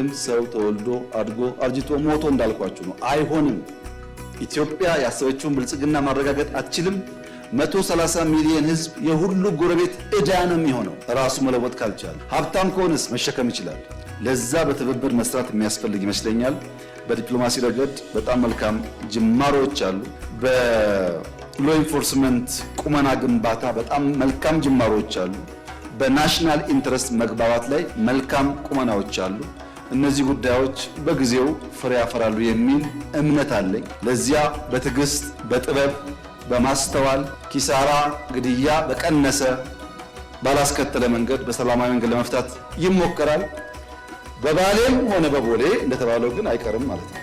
ግን ሰው ተወልዶ አድጎ አርጅቶ ሞቶ እንዳልኳችሁ ነው። አይሆንም። ኢትዮጵያ ያሰበችውን ብልጽግና ማረጋገጥ አትችልም። 130 ሚሊዮን ህዝብ የሁሉ ጎረቤት ዕዳ ነው የሚሆነው ራሱ መለወጥ ካልቻለ። ሀብታም ከሆነስ መሸከም ይችላል። ለዛ በትብብር መስራት የሚያስፈልግ ይመስለኛል። በዲፕሎማሲ ረገድ በጣም መልካም ጅማሮች አሉ። በሎ ኢንፎርስመንት ቁመና ግንባታ በጣም መልካም ጅማሮች አሉ። በናሽናል ኢንትረስት መግባባት ላይ መልካም ቁመናዎች አሉ። እነዚህ ጉዳዮች በጊዜው ፍሬ ያፈራሉ የሚል እምነት አለኝ። ለዚያ በትዕግስት በጥበብ በማስተዋል ኪሳራ፣ ግድያ በቀነሰ ባላስከተለ መንገድ በሰላማዊ መንገድ ለመፍታት ይሞከራል። በባሌም ሆነ በቦሌ እንደተባለው ግን አይቀርም ማለት ነው።